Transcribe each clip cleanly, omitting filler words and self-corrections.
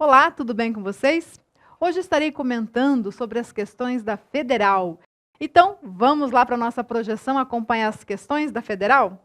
Olá, tudo bem com vocês? Hoje estarei comentando sobre as questões da Federal. Então, vamos lá para a nossa projeção acompanhar as questões da Federal?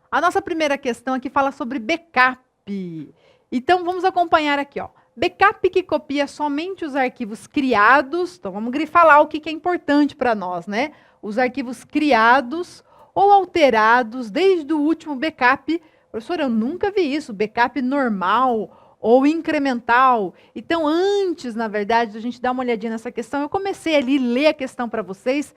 A nossa primeira questão aqui fala sobre backup. Então, vamos acompanhar aqui, ó. Backup que copia somente os arquivos criados. Então, vamos grifar lá o que é importante para nós, né? Os arquivos criados ou alterados desde o último backup. Professora, eu nunca vi isso. Backup normal ou incremental. Então, antes, na verdade, de a gente dar uma olhadinha nessa questão, eu comecei ali a ler a questão para vocês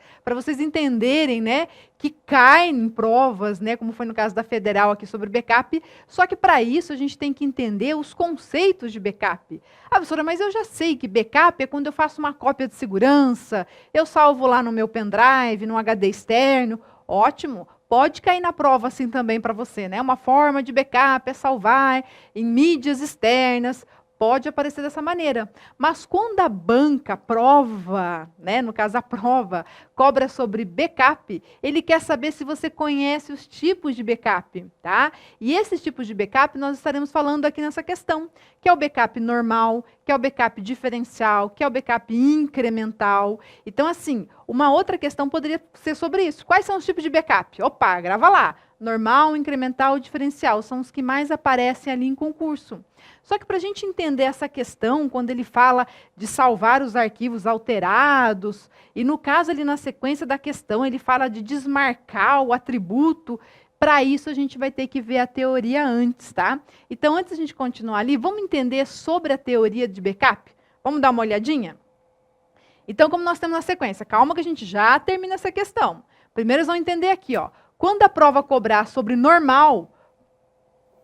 entenderem, né, que cai em provas, né, como foi no caso da Federal aqui sobre backup, só que para isso a gente tem que entender os conceitos de backup. Ah, professora, mas eu já sei que backup é quando eu faço uma cópia de segurança, eu salvo lá no meu pendrive, no HD externo. Ótimo, pode cair na prova assim também para você, né? Uma forma de backup é salvar em mídias externas, pode aparecer dessa maneira. Mas quando a banca prova, né, no caso a prova, cobra sobre backup, ele quer saber se você conhece os tipos de backup, tá? E esses tipos de backup nós estaremos falando aqui nessa questão, que é o backup normal, que é o backup diferencial, que é o backup incremental. Então, assim, uma outra questão poderia ser sobre isso. Quais são os tipos de backup? Opa, grava lá. Normal, incremental e diferencial são os que mais aparecem ali em concurso. Só que para a gente entender essa questão, quando ele fala de salvar os arquivos alterados, e no caso ali na sequência da questão, ele fala de desmarcar o atributo, para isso a gente vai ter que ver a teoria antes, tá? Então, antes de a gente continuar ali, vamos entender sobre a teoria de backup? Vamos dar uma olhadinha? Então, como nós temos na sequência, calma que a gente já termina essa questão. Primeiro, eles vão entender aqui, ó. Quando a prova cobrar sobre normal,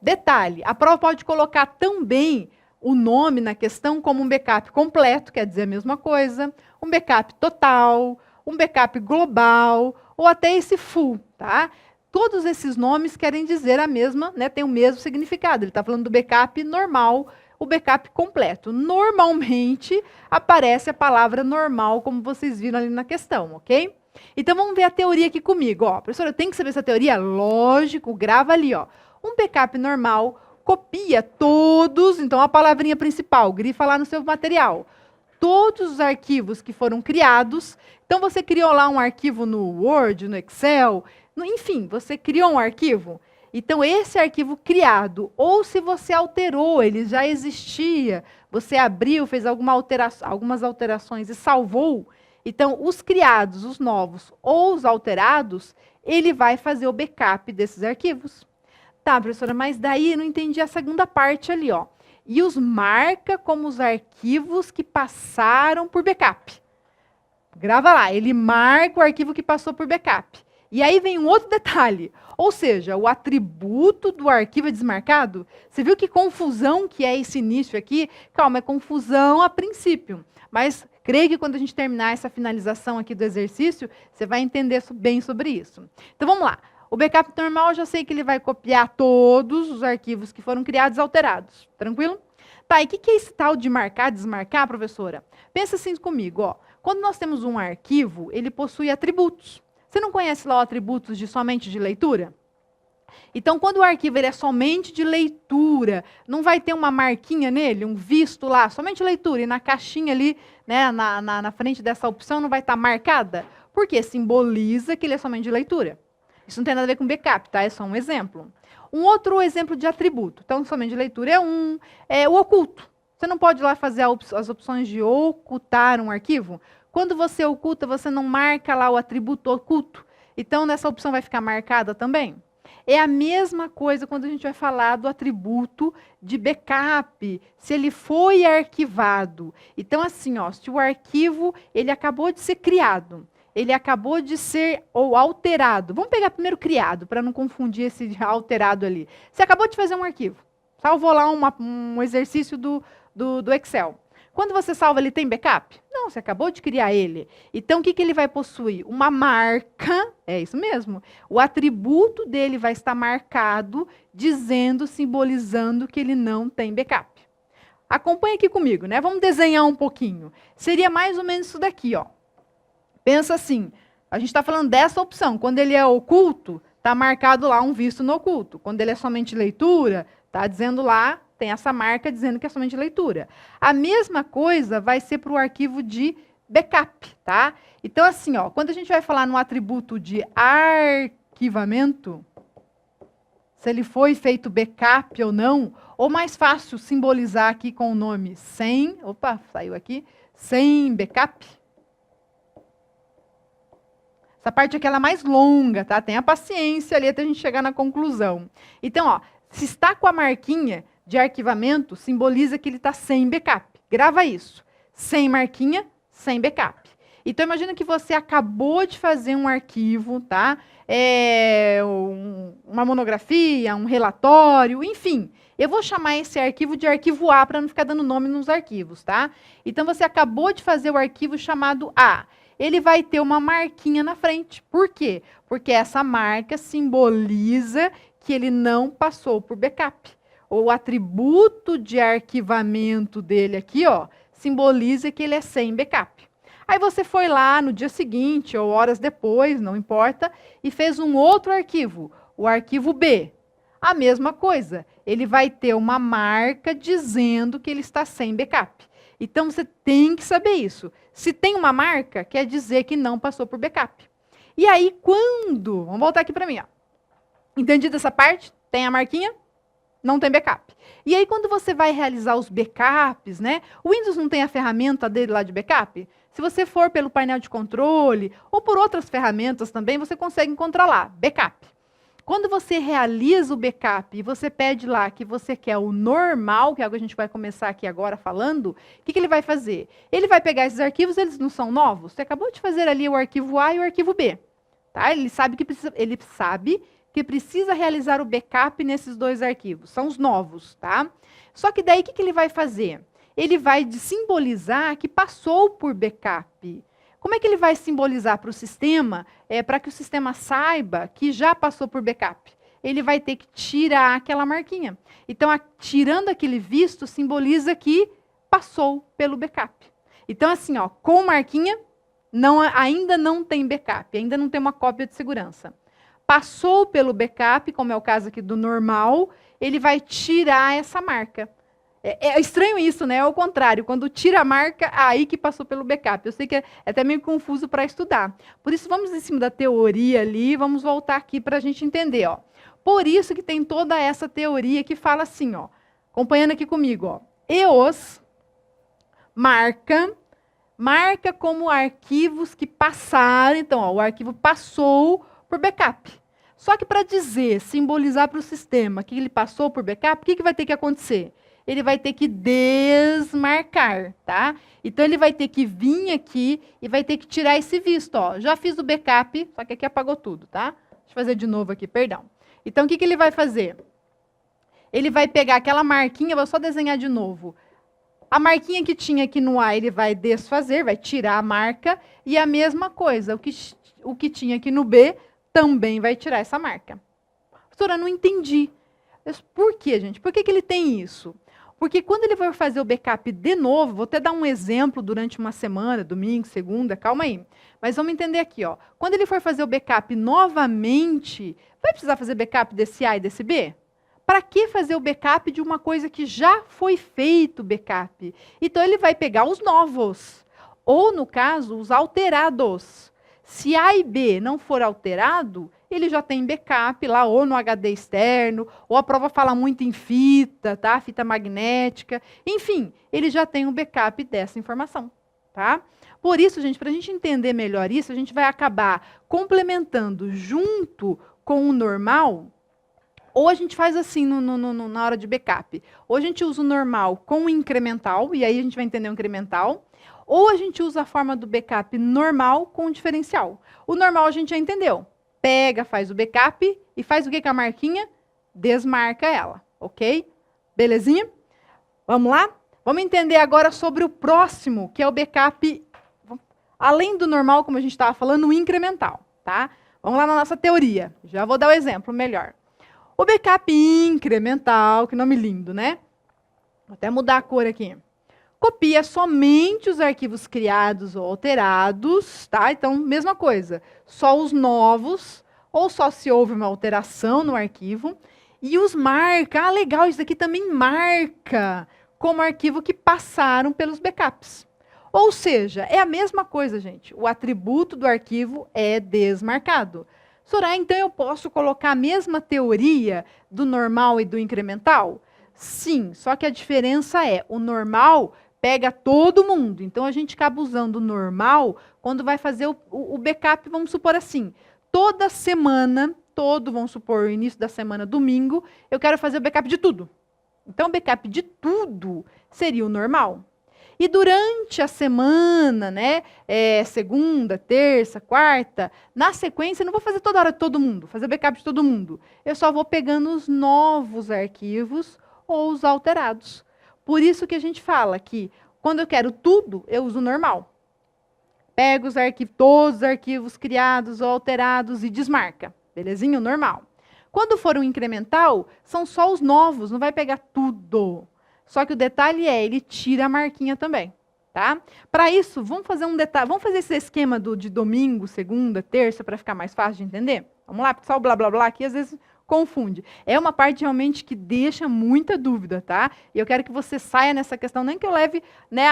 detalhe, a prova pode colocar também o nome na questão como um backup completo, quer dizer a mesma coisa, um backup total, um backup global, ou até esse full, tá? Todos esses nomes querem dizer a mesma, né, tem o mesmo significado. Ele está falando do backup normal, o backup completo. Normalmente aparece a palavra normal, como vocês viram ali na questão, ok? Então vamos ver a teoria aqui comigo. Ó, professora, eu tenho que saber essa teoria? Lógico, grava ali, ó. Um backup normal copia todos, então a palavrinha principal, grifa lá no seu material. Todos os arquivos que foram criados. Então você criou lá um arquivo no Word, no Excel, enfim, você criou um arquivo. Então esse arquivo criado, ou se você alterou, ele já existia, você abriu, fez algumas alterações e salvou. Então, os criados, os novos ou os alterados, ele vai fazer o backup desses arquivos. Tá, professora, mas daí eu não entendi a segunda parte ali, ó. E os marca como os arquivos que passaram por backup. Grava lá, ele marca o arquivo que passou por backup. E aí vem um outro detalhe, ou seja, o atributo do arquivo é desmarcado. Você viu que confusão que é esse início aqui? Calma, é confusão a princípio, mas creio que quando a gente terminar essa finalização aqui do exercício, você vai entender bem sobre isso. Então vamos lá. O backup normal, eu já sei que ele vai copiar todos os arquivos que foram criados e alterados. Tranquilo? Tá, e o que é esse tal de marcar, desmarcar, professora? Pensa assim comigo, ó. Quando nós temos um arquivo, ele possui atributos. Você não conhece lá os atributos de somente de leitura? Então, quando o arquivo ele é somente de leitura, não vai ter uma marquinha nele, um visto lá, somente leitura, e na caixinha ali, né, na frente dessa opção não vai estar marcada? Porque simboliza que ele é somente de leitura. Isso não tem nada a ver com backup, tá? É só um exemplo. Um outro exemplo de atributo. Então, somente de leitura é o oculto. Você não pode ir lá fazer as opções de ocultar um arquivo. Quando você oculta, você não marca lá o atributo oculto. Então, nessa opção vai ficar marcada também. É a mesma coisa quando a gente vai falar do atributo de backup, se ele foi arquivado. Então, assim, ó, se o arquivo ele acabou de ser criado, ele acabou de ser ou alterado. Vamos pegar primeiro criado, para não confundir esse alterado ali. Você acabou de fazer um arquivo, salvou lá um exercício do Excel. Quando você salva, ele tem backup? Não, você acabou de criar ele. Então, o que ele vai possuir? Uma marca, é isso mesmo. O atributo dele vai estar marcado, dizendo, simbolizando que ele não tem backup. Acompanhe aqui comigo, né? Vamos desenhar um pouquinho. Seria mais ou menos isso daqui, ó. Pensa assim, a gente está falando dessa opção. Quando ele é oculto, está marcado lá um visto no oculto. Quando ele é somente leitura, está dizendo lá tem essa marca dizendo que é somente leitura. A mesma coisa vai ser para o arquivo de backup, tá? Então, assim, ó, quando a gente vai falar no atributo de arquivamento, se ele foi feito backup ou não, ou mais fácil simbolizar aqui com o nome sem, opa, saiu aqui, sem backup. Essa parte aqui ela é mais longa, tá? Tenha paciência ali até a gente chegar na conclusão. Então, ó, se está com a marquinha de arquivamento, simboliza que ele está sem backup. Grava isso. Sem marquinha, sem backup. Então, imagina que você acabou de fazer um arquivo, tá? Uma monografia, um relatório, enfim. Eu vou chamar esse arquivo de arquivo A para não ficar dando nome nos arquivos, tá? Então, você acabou de fazer o arquivo chamado A. Ele vai ter uma marquinha na frente. Por quê? Porque essa marca simboliza que ele não passou por backup. O atributo de arquivamento dele aqui, ó, simboliza que ele é sem backup. Aí você foi lá no dia seguinte ou horas depois, não importa, e fez um outro arquivo, o arquivo B. A mesma coisa, ele vai ter uma marca dizendo que ele está sem backup. Então, você tem que saber isso. Se tem uma marca, quer dizer que não passou por backup. E aí, quando... Vamos voltar aqui para mim. Ó. Entendido essa parte? Tem a marquinha? Não tem backup. E aí, quando você vai realizar os backups, né? O Windows não tem a ferramenta dele lá de backup? Se você for pelo painel de controle ou por outras ferramentas também, você consegue encontrar lá, backup. Quando você realiza o backup e você pede lá que você quer o normal, que é algo que a gente vai começar aqui agora falando, o que ele vai fazer? Ele vai pegar esses arquivos, eles não são novos? Você acabou de fazer ali o arquivo A e o arquivo B. Tá? Ele sabe que precisa realizar o backup nesses dois arquivos. São os novos. Tá? Só que daí o que ele vai fazer? Ele vai simbolizar que passou por backup. Como é que ele vai simbolizar para o sistema, para que o sistema saiba que já passou por backup? Ele vai ter que tirar aquela marquinha. Então, tirando aquele visto, simboliza que passou pelo backup. Então, assim, ó, com marquinha, ainda não tem backup, ainda não tem uma cópia de segurança. Passou pelo backup, como é o caso aqui do normal, ele vai tirar essa marca. É estranho isso, né? É o contrário. Quando tira a marca, aí que passou pelo backup. Eu sei que é até meio confuso para estudar. Por isso, vamos em cima da teoria ali, vamos voltar aqui para a gente entender. Ó. Por isso que tem toda essa teoria que fala assim, ó, acompanhando aqui comigo. Ó, EOS marca como arquivos que passaram. Então, ó, o arquivo passou por backup. Só que para dizer, simbolizar para o sistema que ele passou por backup, o que vai ter que acontecer? Ele vai ter que desmarcar, tá? Então, ele vai ter que vir aqui e vai ter que tirar esse visto, ó. Já fiz o backup, só que aqui apagou tudo, tá? Deixa eu fazer de novo aqui, perdão. Então, o que ele vai fazer? Ele vai pegar aquela marquinha, vou só desenhar de novo. A marquinha que tinha aqui no A, ele vai desfazer, vai tirar a marca. E a mesma coisa, o que tinha aqui no B, também vai tirar essa marca. Professora, não entendi. Mas por quê, gente? Por que ele tem isso? Porque quando ele vai fazer o backup de novo, vou até dar um exemplo durante uma semana, domingo, segunda, calma aí. Mas vamos entender aqui, ó. Quando ele for fazer o backup novamente, vai precisar fazer backup desse A e desse B? Para que fazer o backup de uma coisa que já foi feito backup? Então, ele vai pegar os novos, ou, no caso, os alterados. Se A e B não for alterado, ele já tem backup lá, ou no HD externo, ou a prova fala muito em fita, tá? Fita magnética. Enfim, ele já tem um backup dessa informação, tá? Por isso, gente, para a gente entender melhor isso, a gente vai acabar complementando junto com o normal, ou a gente faz assim na hora de backup. Ou a gente usa o normal com o incremental, e aí a gente vai entender o incremental, ou a gente usa a forma do backup normal com o diferencial. O normal a gente já entendeu. Pega, faz o backup e faz o que com a marquinha? Desmarca ela, ok? Belezinha? Vamos lá? Vamos entender agora sobre o próximo, que é o backup, além do normal, como a gente estava falando, o incremental, tá? Vamos lá na nossa teoria. Já vou dar o exemplo melhor. O backup incremental, que nome lindo, né? Vou até mudar a cor aqui. Copia somente os arquivos criados ou alterados, tá? Então, mesma coisa, só os novos, ou só se houve uma alteração no arquivo, E os marca, legal, isso aqui também marca como arquivo que passaram pelos backups. Ou seja, é a mesma coisa, gente. O atributo do arquivo é desmarcado. Soraya, então eu posso colocar a mesma teoria do normal e do incremental? Sim, só que a diferença é, o normal pega todo mundo. Então, a gente acaba usando o normal quando vai fazer o backup, vamos supor assim, toda semana, vamos supor, o início da semana, domingo, eu quero fazer o backup de tudo. Então, o backup de tudo seria o normal. E durante a semana, né, segunda, terça, quarta, na sequência, eu não vou fazer toda hora de todo mundo, fazer backup de todo mundo. Eu só vou pegando os novos arquivos ou os alterados. Por isso que a gente fala que, quando eu quero tudo, eu uso o normal. Pega os arquivos, todos os arquivos criados ou alterados e desmarca. Belezinha? O normal. Quando for um incremental, são só os novos, não vai pegar tudo. Só que o detalhe é, ele tira a marquinha também, tá? Para isso, vamos fazer um detalhe, vamos fazer esse esquema de domingo, segunda, terça, para ficar mais fácil de entender? Vamos lá, porque só o blá blá blá aqui às vezes confunde. É uma parte realmente que deixa muita dúvida, tá? E eu quero que você saia nessa questão, nem que eu leve, né,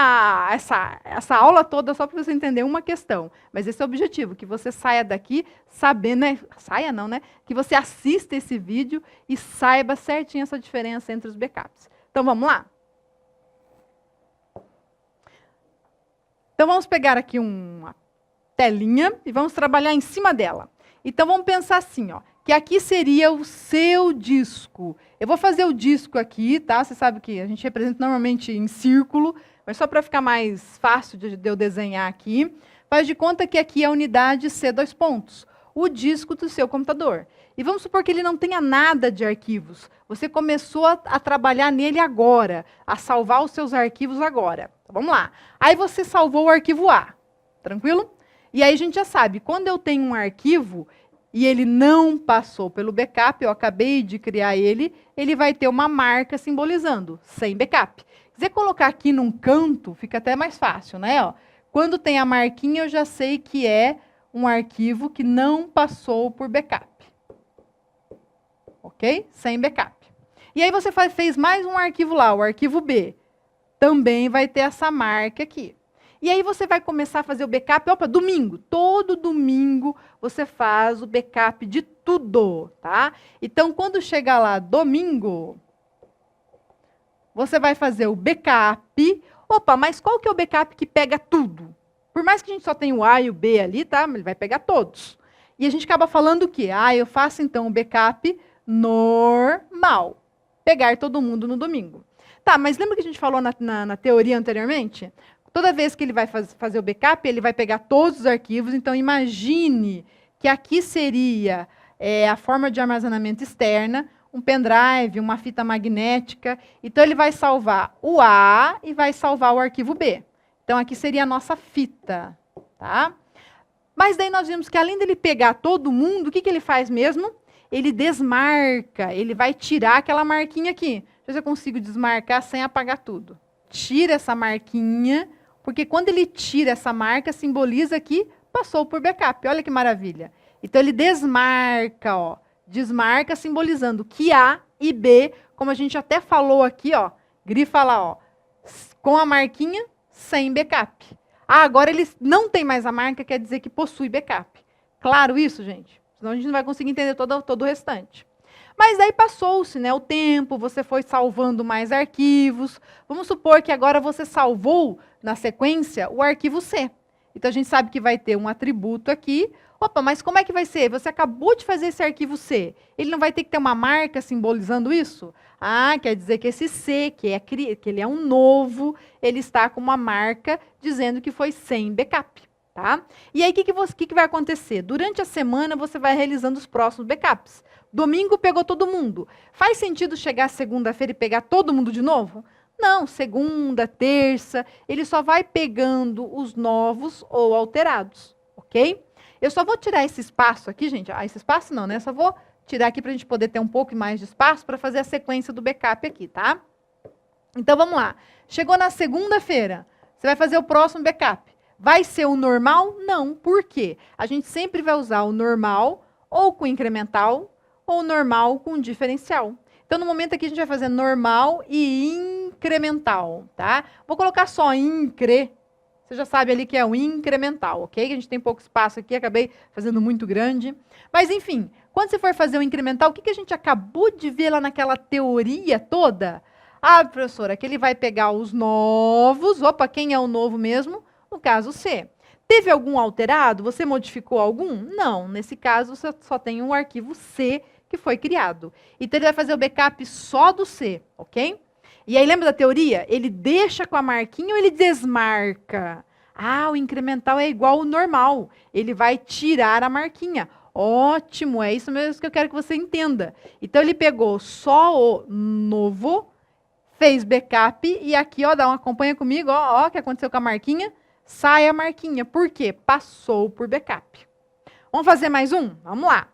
essa aula toda só para você entender uma questão. Mas esse é o objetivo, que você saia daqui sabendo, né? Saia não, né? Que você assista esse vídeo e saiba certinho essa diferença entre os backups. Então, vamos lá? Então, vamos pegar aqui uma telinha e vamos trabalhar em cima dela. Então, vamos pensar assim, ó, que aqui seria o seu disco. Eu vou fazer o disco aqui, tá? Você sabe que a gente representa normalmente em círculo, mas só para ficar mais fácil de eu desenhar aqui, faz de conta que aqui é a unidade C, dois pontos, o disco do seu computador. E vamos supor que ele não tenha nada de arquivos. Você começou a trabalhar nele agora, a salvar os seus arquivos agora. Então, vamos lá. Aí você salvou o arquivo A, tranquilo? E aí a gente já sabe, quando eu tenho um arquivo e ele não passou pelo backup, eu acabei de criar ele, ele vai ter uma marca simbolizando, sem backup. Se você colocar aqui num canto, fica até mais fácil, né? Ó, quando tem a marquinha, eu já sei que é um arquivo que não passou por backup. Ok? Sem backup. E aí você fez mais um arquivo lá, o arquivo B. Também vai ter essa marca aqui. E aí você vai começar a fazer o backup, opa, domingo. Todo domingo você faz o backup de tudo, tá? Então, quando chegar lá domingo, você vai fazer o backup. Opa, mas qual que é o backup que pega tudo? Por mais que a gente só tenha o A e o B ali, tá? Ele vai pegar todos. E a gente acaba falando o quê? Eu faço então o backup normal. Pegar todo mundo no domingo. Tá, mas lembra que a gente falou na teoria anteriormente? Toda vez que ele vai fazer o backup, ele vai pegar todos os arquivos. Então, imagine que aqui seria a forma de armazenamento externa, um pendrive, uma fita magnética. Então, ele vai salvar o A e vai salvar o arquivo B. Então, aqui seria a nossa fita, tá? Mas daí nós vimos que, além dele pegar todo mundo, o que ele faz mesmo? Ele desmarca, ele vai tirar aquela marquinha aqui. Deixa eu ver se eu consigo desmarcar sem apagar tudo. Tira essa marquinha, porque quando ele tira essa marca, simboliza que passou por backup. Olha que maravilha. Então, ele desmarca, ó. Desmarca simbolizando que A e B, como a gente até falou aqui, ó, grifa lá, ó, com a marquinha, sem backup. Agora ele não tem mais a marca, quer dizer que possui backup. Claro isso, gente? Senão a gente não vai conseguir entender todo o restante. Mas daí passou-se, né, o tempo, você foi salvando mais arquivos. Vamos supor que agora você salvou, na sequência, o arquivo C. Então, a gente sabe que vai ter um atributo aqui. Opa, mas como é que vai ser? Você acabou de fazer esse arquivo C. Ele não vai ter que ter uma marca simbolizando isso? Quer dizer que esse C, que ele é um novo, ele está com uma marca dizendo que foi sem backup. Tá? E aí, o que vai acontecer? Durante a semana, você vai realizando os próximos backups. Domingo pegou todo mundo. Faz sentido chegar segunda-feira e pegar todo mundo de novo? Não, segunda, terça, ele só vai pegando os novos ou alterados, ok? Eu só vou tirar esse espaço aqui, gente. Esse espaço não, né? Só vou tirar aqui para a gente poder ter um pouco mais de espaço para fazer a sequência do backup aqui, tá? Então, vamos lá. Chegou na segunda-feira, você vai fazer o próximo backup. Vai ser o normal? Não. Por quê? A gente sempre vai usar o normal ou com incremental ou normal com diferencial. Então, no momento aqui, a gente vai fazer normal e incremental, tá? Vou colocar só incre. Você já sabe ali que é o incremental, ok? Que a gente tem pouco espaço aqui, acabei fazendo muito grande. Mas, enfim, quando você for fazer o incremental, o que a gente acabou de ver lá naquela teoria toda? Ah, professora, que ele vai pegar os novos. Opa, quem é o novo mesmo? No caso, C. Teve algum alterado? Você modificou algum? Não. Nesse caso, você só tem um arquivo C que foi criado. Então, ele vai fazer o backup só do C, ok? E aí, lembra da teoria? Ele deixa com a marquinha ou ele desmarca? Ah, o incremental é igual ao normal. Ele vai tirar a marquinha. Ótimo, é isso mesmo que eu quero que você entenda. Então, ele pegou só o novo, fez backup e aqui, ó, acompanha comigo, ó, o que aconteceu com a marquinha? Sai a marquinha. Por quê? Passou por backup. Vamos fazer mais um? Vamos lá.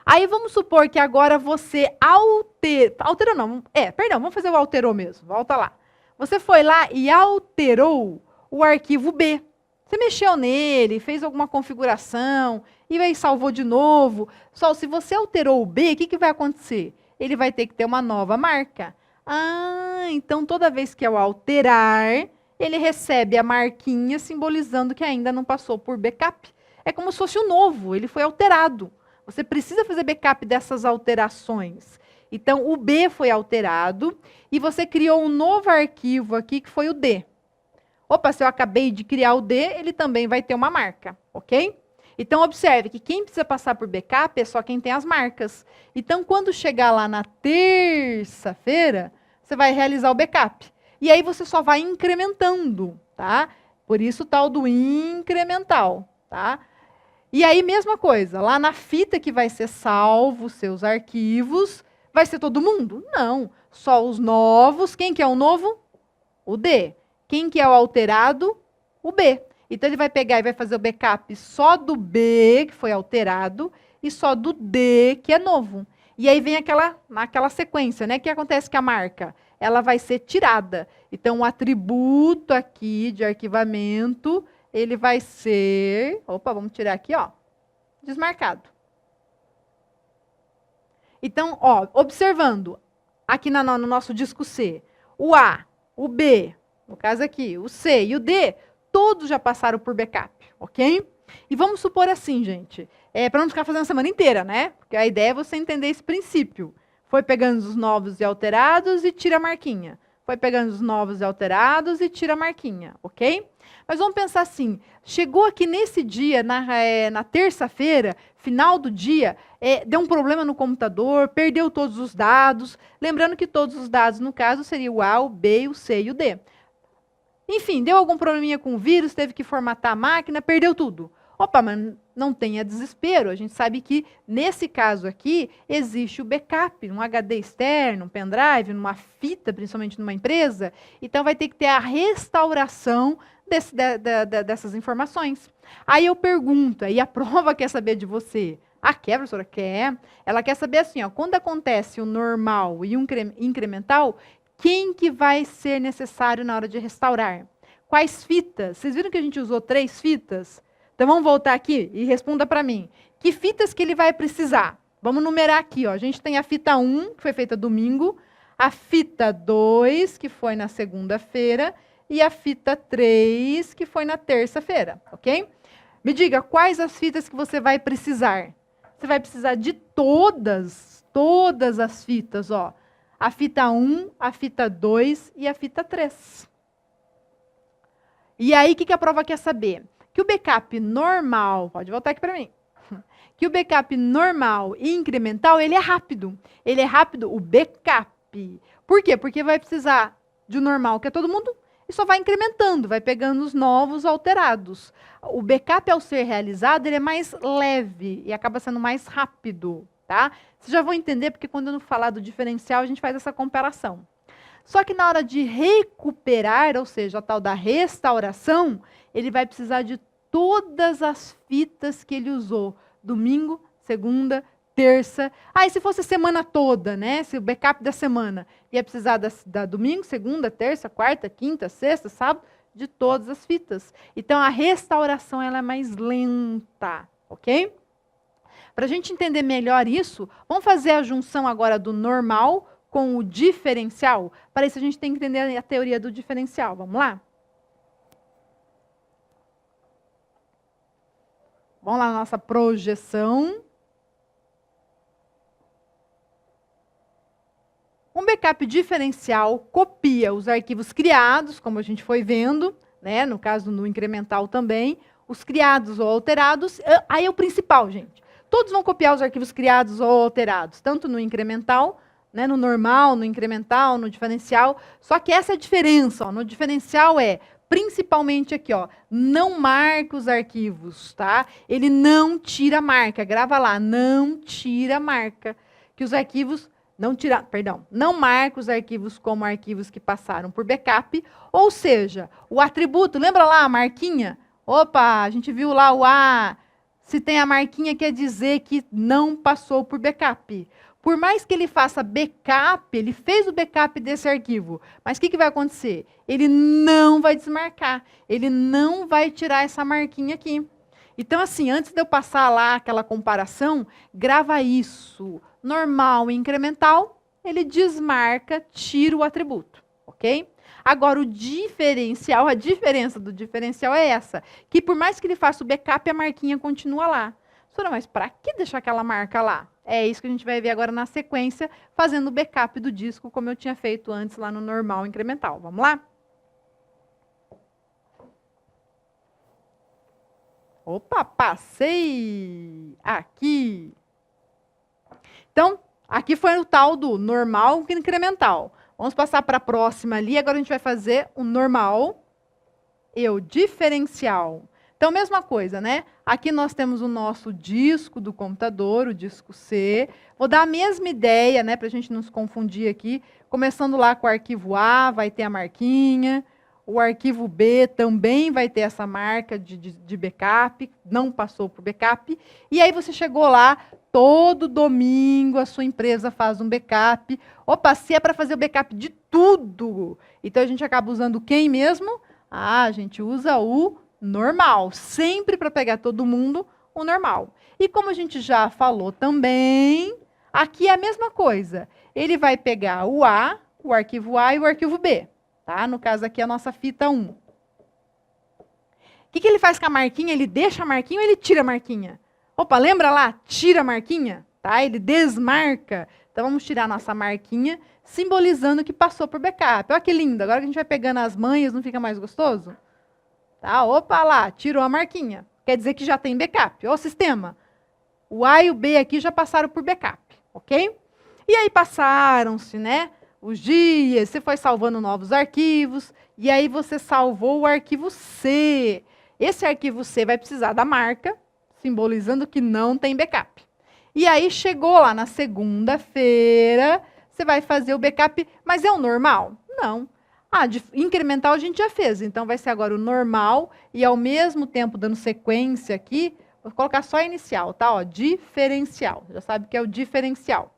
Aí vamos supor que agora você alterou não, perdão, vamos fazer o alterou mesmo, volta lá. Você foi lá e alterou o arquivo B. Você mexeu nele, fez alguma configuração, e aí salvou de novo. Só se você alterou o B, o que vai acontecer? Ele vai ter que ter uma nova marca. Ah, então toda vez que eu alterar, ele recebe a marquinha simbolizando que ainda não passou por backup. É como se fosse o novo, ele foi alterado. Você precisa fazer backup dessas alterações. Então, o B foi alterado e você criou um novo arquivo aqui que foi o D. Opa, se eu acabei de criar o D, ele também vai ter uma marca, ok? Então, observe que quem precisa passar por backup é só quem tem as marcas. Então, quando chegar lá na terça-feira, você vai realizar o backup. E aí você só vai incrementando, tá? Por isso o tal do incremental, tá? E aí, mesma coisa, lá na fita que vai ser salvo os seus arquivos, vai ser todo mundo? Não, só os novos. Quem que é o novo? O D. Quem que é o alterado? O B. Então, ele vai pegar e vai fazer o backup só do B, que foi alterado, e só do D, que é novo. E aí vem naquela sequência, né? O que acontece com a marca? Ela vai ser tirada. Então, o atributo aqui de arquivamento, ele vai ser... Opa, vamos tirar aqui, ó. Desmarcado. Então, ó, observando, aqui no nosso disco C, o A, o B, no caso aqui, o C e o D, todos já passaram por backup, ok? E vamos supor assim, gente, para não ficar fazendo a semana inteira, né? Porque a ideia é você entender esse princípio. Foi pegando os novos e alterados e tira a marquinha. Foi pegando os novos e alterados e tira a marquinha, ok? Mas vamos pensar assim, chegou aqui nesse dia, na terça-feira, final do dia, deu um problema no computador, perdeu todos os dados, lembrando que todos os dados, no caso, seria o A, o B, o C e o D. Enfim, deu algum probleminha com o vírus, teve que formatar a máquina, perdeu tudo. Opa, mas não tenha desespero, a gente sabe que, nesse caso aqui, existe o backup, um HD externo, um pendrive, numa fita, principalmente numa empresa, então vai ter que ter a restauração dessas informações. Aí eu pergunto, e a prova quer saber de você? Ah, quer, professora? Quer. Ela quer saber assim, ó, quando acontece o normal e o incremental, quem que vai ser necessário na hora de restaurar? Quais fitas? Vocês viram que a gente usou 3 fitas? Então, vamos voltar aqui e responda para mim. Que fitas que ele vai precisar? Vamos numerar aqui. Ó. A gente tem a fita 1, que foi feita domingo, a fita 2, que foi na segunda-feira, e a fita 3, que foi na terça-feira, ok? Me diga, quais as fitas que você vai precisar? Você vai precisar de todas as fitas, ó. A fita 1, a fita 2 e a fita 3. E aí, o que a prova quer saber? Que o backup normal, pode voltar aqui para mim, que o backup normal e incremental, ele é rápido. Ele é rápido, o backup. Por quê? Porque vai precisar de um normal, que é todo mundo, e só vai incrementando, vai pegando os novos alterados. O backup, ao ser realizado, ele é mais leve e acaba sendo mais rápido, tá? Vocês já vão entender, porque quando eu falar do diferencial, a gente faz essa comparação. Só que na hora de recuperar, ou seja, a tal da restauração, ele vai precisar de todas as fitas que ele usou. Domingo, segunda, terça. E se fosse a semana toda, né? Se o backup da semana ia precisar da domingo, segunda, terça, quarta, quinta, sexta, sábado, de todas as fitas. Então, a restauração ela é mais lenta, ok? Para a gente entender melhor isso, vamos fazer a junção agora do normal com o diferencial? Para isso a gente tem que entender a teoria do diferencial. Vamos lá? Vamos lá na nossa projeção. Um backup diferencial copia os arquivos criados, como a gente foi vendo, né? No caso no incremental também, os criados ou alterados. Aí é o principal, gente. Todos vão copiar os arquivos criados ou alterados, tanto no incremental, né, no normal, no incremental, no diferencial. Só que essa é a diferença. Ó, no diferencial é, principalmente aqui, ó, não marca os arquivos, tá? Ele não tira a marca. Grava lá, não tira a marca. Que os arquivos... não marca os arquivos como arquivos que passaram por backup, ou seja, o atributo, lembra lá a marquinha? Opa, a gente viu lá o A, se tem a marquinha quer dizer que não passou por backup. Por mais que ele faça backup, ele fez o backup desse arquivo, mas o que vai acontecer? Ele não vai desmarcar, ele não vai tirar essa marquinha aqui. Então, assim, antes de eu passar lá aquela comparação, grava isso. Normal e incremental, ele desmarca, tira o atributo, ok? Agora, o diferencial, a diferença do diferencial é essa, que por mais que ele faça o backup, a marquinha continua lá. Professora, mas para que deixar aquela marca lá? É isso que a gente vai ver agora na sequência, fazendo o backup do disco, como eu tinha feito antes lá no normal e incremental. Vamos lá? Opa, passei aqui. Então, aqui foi o tal do normal e incremental. Vamos passar para a próxima ali. Agora a gente vai fazer o normal e o diferencial. Então, mesma coisa, né? Aqui nós temos o nosso disco do computador, o disco C. Vou dar a mesma ideia, né? Para a gente não se confundir aqui. Começando lá com o arquivo A, vai ter a marquinha. O arquivo B também vai ter essa marca de backup, não passou por backup. E aí você chegou lá, todo domingo a sua empresa faz um backup. Opa, se é para fazer o backup de tudo. Então a gente acaba usando quem mesmo? Ah, a gente usa o normal. Sempre para pegar todo mundo, o normal. E como a gente já falou também, aqui é a mesma coisa. Ele vai pegar o A, o arquivo A e o arquivo B. Tá? No caso aqui, a nossa fita 1. O que ele faz com a marquinha? Ele deixa a marquinha ou ele tira a marquinha? Opa, lembra lá? Tira a marquinha, tá? Ele desmarca. Então, vamos tirar a nossa marquinha, simbolizando que passou por backup. Olha que lindo. Agora que a gente vai pegando as manhas, não fica mais gostoso? Tá? Opa, lá, tirou a marquinha. Quer dizer que já tem backup. Ó o sistema. O A e o B aqui já passaram por backup, ok? E aí passaram-se, né? Os dias, você foi salvando novos arquivos, e aí você salvou o arquivo C. Esse arquivo C vai precisar da marca, simbolizando que não tem backup. E aí chegou lá na segunda-feira, você vai fazer o backup, mas é o normal? Não. Ah, de incremental a gente já fez, então vai ser agora o normal, e ao mesmo tempo dando sequência aqui, vou colocar só a inicial, tá? Ó, diferencial, já sabe que é o diferencial.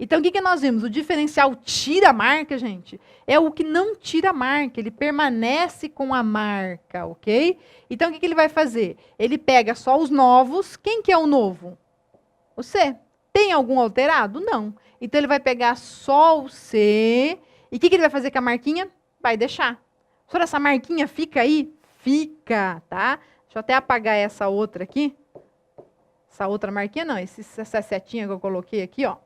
Então, o que nós vimos? O diferencial tira a marca, gente, é o que não tira a marca, ele permanece com a marca, ok? Então, o que ele vai fazer? Ele pega só os novos. Quem que é o novo? O C. Tem algum alterado? Não. Então, ele vai pegar só o C. E o que ele vai fazer com a marquinha? Vai deixar. Só essa marquinha fica aí? Fica, tá? Deixa eu até apagar essa outra aqui. Essa outra marquinha não, essa setinha que eu coloquei aqui, ó.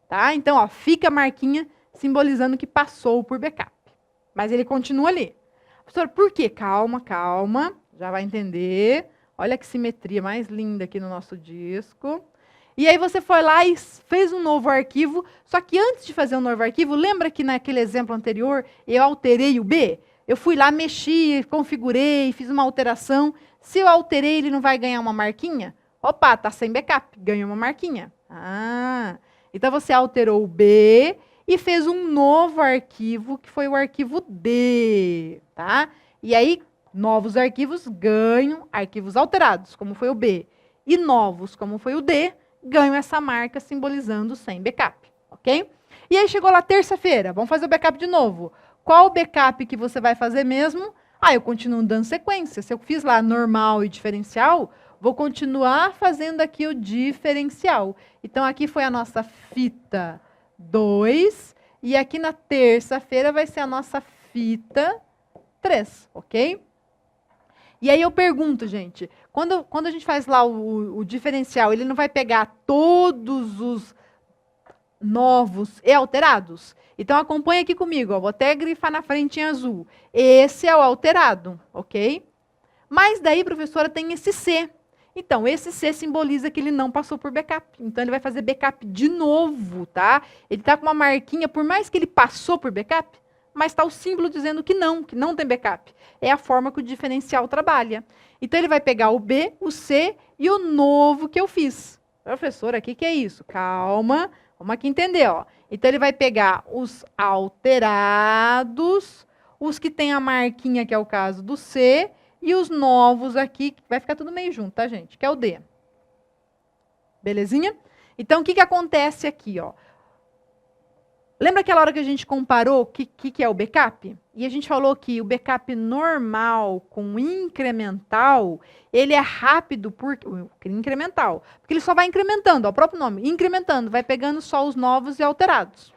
Tá? Então, ó, fica a marquinha simbolizando que passou por backup. Mas ele continua ali. Professor, por quê? Calma, calma. Já vai entender. Olha que simetria mais linda aqui no nosso disco. E aí você foi lá e fez um novo arquivo. Só que antes de fazer um novo arquivo, lembra que naquele exemplo anterior eu alterei o B? Eu fui lá, mexi, configurei, fiz uma alteração. Se eu alterei, ele não vai ganhar uma marquinha? Opa, tá sem backup. Ganhou uma marquinha. Ah... Então, você alterou o B e fez um novo arquivo, que foi o arquivo D, tá? E aí, novos arquivos ganham arquivos alterados, como foi o B. E novos, como foi o D, ganham essa marca simbolizando sem backup, ok? E aí, chegou lá terça-feira, vamos fazer o backup de novo. Qual o backup que você vai fazer mesmo? Ah, eu continuo dando sequência. Se eu fiz lá normal e diferencial, vou continuar fazendo aqui o diferencial. Então, aqui foi a nossa fita 2, e aqui na terça-feira vai ser a nossa fita 3, ok? E aí eu pergunto, gente, quando a gente faz lá o diferencial, ele não vai pegar todos os novos e alterados? Então, acompanha aqui comigo, ó, vou até grifar na frente em azul. Esse é o alterado, ok? Mas daí, professora, tem esse C. Então, esse C simboliza que ele não passou por backup. Então, ele vai fazer backup de novo, tá? Ele está com uma marquinha, por mais que ele passou por backup, mas está o símbolo dizendo que não tem backup. É a forma que o diferencial trabalha. Então, ele vai pegar o B, o C e o novo que eu fiz. Professora, o que é isso? Calma, vamos aqui entender, ó. Então, ele vai pegar os alterados, os que tem a marquinha, que é o caso do C, e os novos aqui, que vai ficar tudo meio junto, tá, gente? Que é o D. Belezinha? Então, o que acontece aqui, ó? Lembra aquela hora que a gente comparou o que é o backup? E a gente falou que o backup normal com incremental, ele é rápido porque incremental, porque ele só vai incrementando, ó, o próprio nome, incrementando, vai pegando só os novos e alterados.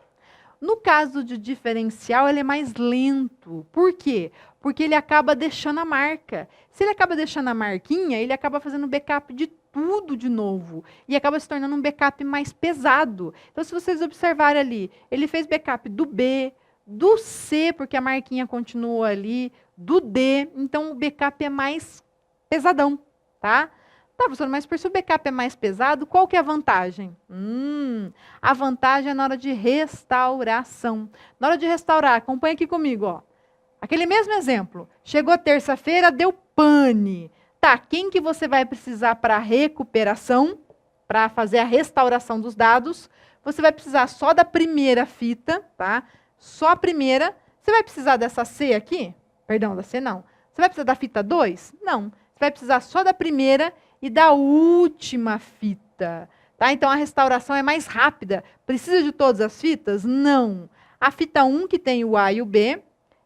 No caso de diferencial, ele é mais lento. Por quê? Porque ele acaba deixando a marca. Se ele acaba deixando a marquinha, ele acaba fazendo backup de tudo de novo. E acaba se tornando um backup mais pesado. Então, se vocês observarem ali, ele fez backup do B, do C, porque a marquinha continua ali, do D. Então, o backup é mais pesadão, tá? Tá, professor, mas por se o backup é mais pesado, qual que é a vantagem? A vantagem é na hora de restauração. Na hora de restaurar, acompanha aqui comigo, ó. Aquele mesmo exemplo. Chegou terça-feira, deu pane. Tá, quem que você vai precisar para recuperação, para fazer a restauração dos dados? Você vai precisar só da primeira fita, tá? Só a primeira. Você vai precisar dessa C aqui? Perdão, da C não. Você vai precisar da fita 2? Não. Você vai precisar só da primeira e da última fita. Tá? Então, a restauração é mais rápida. Precisa de todas as fitas? Não. A fita 1, que tem o A e o B,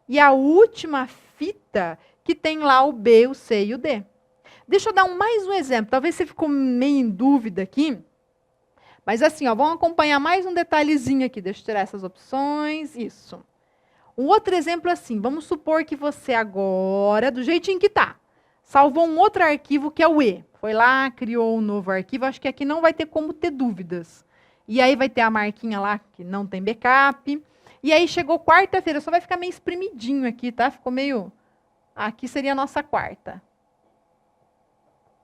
e a última fita, que tem lá o B, o C e o D. Deixa eu dar mais um exemplo. Talvez você ficou meio em dúvida aqui. Mas assim, ó, vamos acompanhar mais um detalhezinho aqui. Deixa eu tirar essas opções. Isso. Um outro exemplo assim. Vamos supor que você agora, do jeitinho que está, salvou um outro arquivo que é o E. Foi lá, criou um novo arquivo. Acho que aqui não vai ter como ter dúvidas. E aí vai ter a marquinha lá que não tem backup. E aí chegou quarta-feira. Só vai ficar meio espremidinho aqui, tá? Ficou meio... Aqui seria a nossa quarta.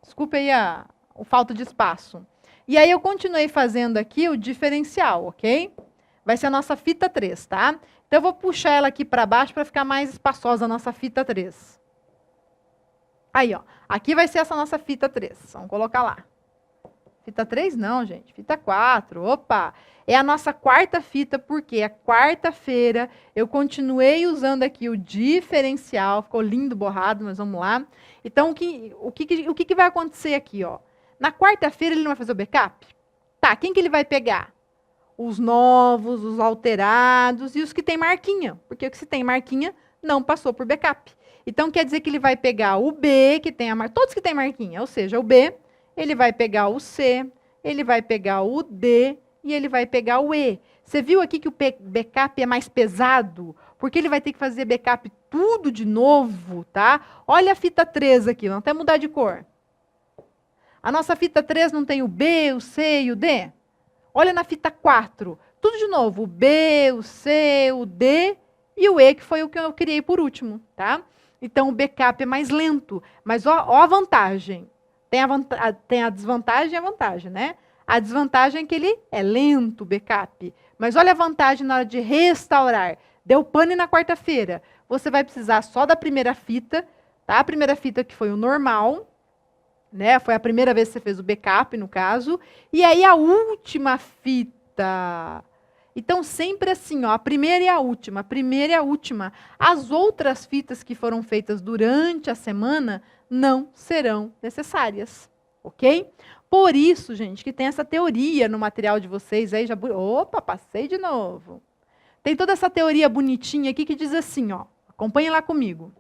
Desculpa aí o falta de espaço. E aí eu continuei fazendo aqui o diferencial, ok? Vai ser a nossa fita 3, tá? Então eu vou puxar ela aqui para baixo para ficar mais espaçosa a nossa fita 3. Aí, ó. Aqui vai ser essa nossa fita 3. Vamos colocar lá. Fita 3 não, gente. Fita 4. Opa! É a nossa quarta fita, porque a quarta-feira eu continuei usando aqui o diferencial. Ficou lindo borrado, mas vamos lá. Então, o que vai acontecer aqui, ó? Na quarta-feira ele não vai fazer o backup? Tá, quem que ele vai pegar? Os novos, os alterados e os que tem marquinha. Porque o que se tem marquinha não passou por backup. Então, quer dizer que ele vai pegar o B, que tem a marquinha, todos que tem marquinha, ou seja, o B, ele vai pegar o C, ele vai pegar o D e ele vai pegar o E. Você viu aqui que o backup é mais pesado? Porque ele vai ter que fazer backup tudo de novo, tá? Olha a fita 3 aqui, vamos até mudar de cor. A nossa fita 3 não tem o B, o C e o D? Olha na fita 4, tudo de novo, o B, o C, o D e o E, que foi o que eu criei por último, tá? Então, o backup é mais lento, mas ó a vantagem. Tem a desvantagem e a vantagem, né? A desvantagem é que ele é lento, o backup. Mas olha a vantagem na hora de restaurar. Deu pane na quarta-feira. Você vai precisar só da primeira fita, tá? A primeira fita que foi o normal, né? Foi a primeira vez que você fez o backup, no caso. E aí a última fita. Então, sempre assim, ó, a primeira e a última, a primeira e a última. As outras fitas que foram feitas durante a semana não serão necessárias, ok? Por isso, gente, que tem essa teoria no material de vocês aí, opa, passei de novo. Tem toda essa teoria bonitinha aqui que diz assim, ó, acompanhem lá comigo.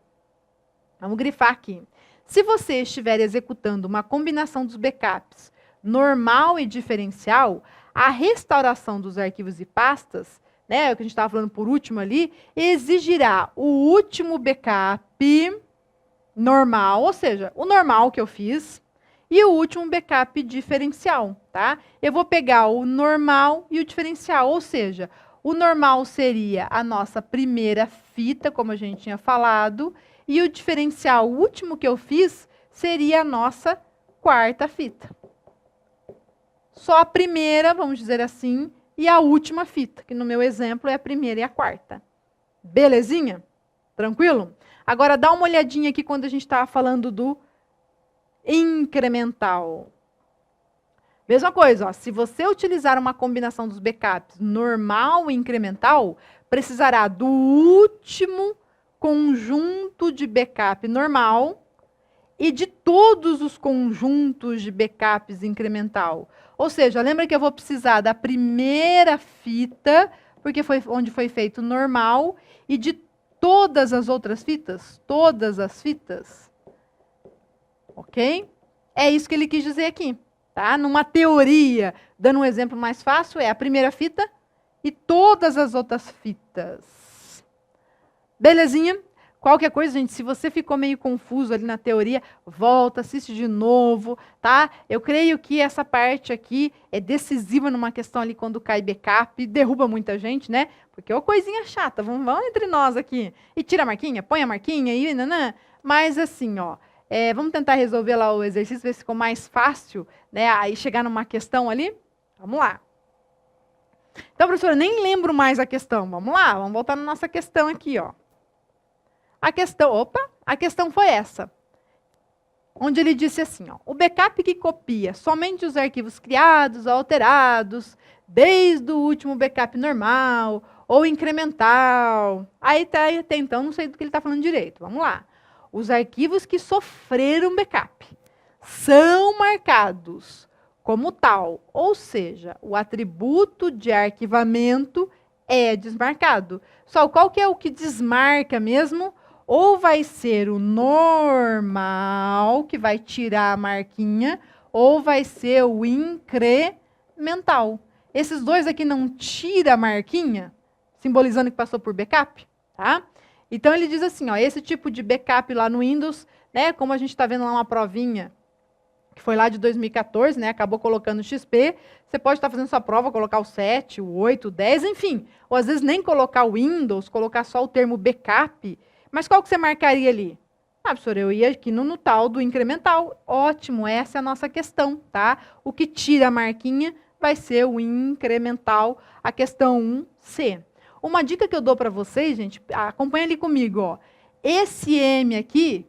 Vamos grifar aqui. Se você estiver executando uma combinação dos backups normal e diferencial, a restauração dos arquivos e pastas, né, o que a gente estava falando por último ali, exigirá o último backup normal, ou seja, o normal que eu fiz, e o último backup diferencial, tá? Eu vou pegar o normal e o diferencial, ou seja, o normal seria a nossa primeira fita, como a gente tinha falado, e o diferencial, o último que eu fiz, seria a nossa quarta fita. Só a primeira, vamos dizer assim, e a última fita, que no meu exemplo é a primeira e a quarta. Belezinha? Tranquilo? Agora dá uma olhadinha aqui quando a gente estava falando do incremental. Mesma coisa, ó, se você utilizar uma combinação dos backups normal e incremental, precisará do último conjunto de backup normal e de todos os conjuntos de backups incremental. Ou seja, lembra que eu vou precisar da primeira fita, porque foi onde foi feito normal, e de todas as outras fitas? Todas as fitas. Ok? É isso que ele quis dizer aqui. Tá? Numa teoria, dando um exemplo mais fácil, é a primeira fita e todas as outras fitas. Belezinha? Qualquer coisa, gente, se você ficou meio confuso ali na teoria, volta, assiste de novo, tá? Eu creio que essa parte aqui é decisiva numa questão ali quando cai backup, derruba muita gente, né? Porque é uma coisinha chata, vamos entre nós aqui. E tira a marquinha, põe a marquinha aí, nanã. Mas assim, ó, vamos tentar resolver lá o exercício, ver se ficou mais fácil, né? Aí chegar numa questão ali. Vamos lá. Então, professora, nem lembro mais a questão. Vamos lá, vamos voltar na nossa questão aqui, ó. A questão foi essa. Onde ele disse assim, ó, o backup que copia somente os arquivos criados ou alterados, desde o último backup normal ou incremental. Aí até então não sei do que ele está falando direito. Vamos lá. Os arquivos que sofreram backup são marcados como tal, ou seja, o atributo de arquivamento é desmarcado. Só qual que é o que desmarca mesmo? Ou vai ser o normal, que vai tirar a marquinha, ou vai ser o incremental. Esses dois aqui não tiram a marquinha, simbolizando que passou por backup, tá? Então, ele diz assim, ó, esse tipo de backup lá no Windows, né, como a gente está vendo lá uma provinha, que foi lá de 2014, né, acabou colocando o XP, você pode estar fazendo sua prova, colocar o 7, o 8, o 10, enfim. Ou às vezes nem colocar o Windows, colocar só o termo backup. Mas qual que você marcaria ali? Ah, professora, eu ia aqui no tal do incremental. Ótimo, essa é a nossa questão, tá? O que tira a marquinha vai ser o incremental, a questão 1C. Uma dica que eu dou para vocês, gente, acompanha ali comigo, ó. Esse M aqui,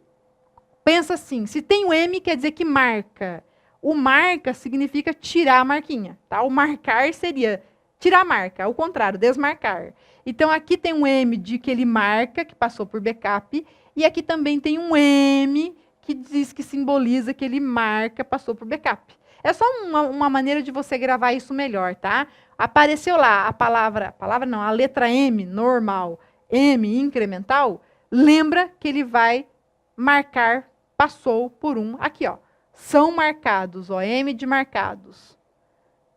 pensa assim, se tem o M, quer dizer que marca. O marca significa tirar a marquinha, tá? O marcar seria tirar a marca, ao contrário, desmarcar. Então, aqui tem um M de que ele marca, que passou por backup, e aqui também tem um M que diz que simboliza que ele marca, passou por backup. É só uma maneira de você gravar isso melhor, tá? Apareceu lá a letra M, normal, M, incremental, lembra que ele vai marcar, passou por um, aqui, ó. São marcados, ó, M de marcados.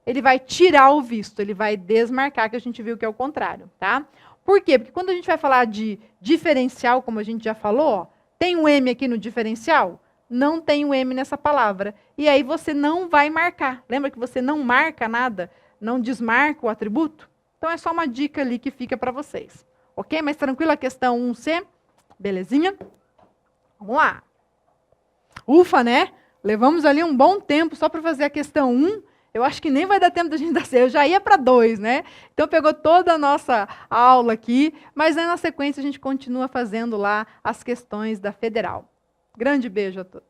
Ele vai tirar o visto, ele vai desmarcar, que a gente viu que é o contrário, tá? Por quê? Porque quando a gente vai falar de diferencial, como a gente já falou, ó, tem um M aqui no diferencial? Não tem um M nessa palavra. E aí você não vai marcar. Lembra que você não marca nada? Não desmarca o atributo? Então é só uma dica ali que fica para vocês. Ok? Mas tranquilo a questão 1C? Belezinha? Vamos lá. Ufa, né? Levamos ali um bom tempo só para fazer a questão 1. Eu acho que nem vai dar tempo da gente dar certo. Eu já ia para 2, né? Então, pegou toda a nossa aula aqui, mas aí, na sequência, a gente continua fazendo lá as questões da Federal. Grande beijo a todos.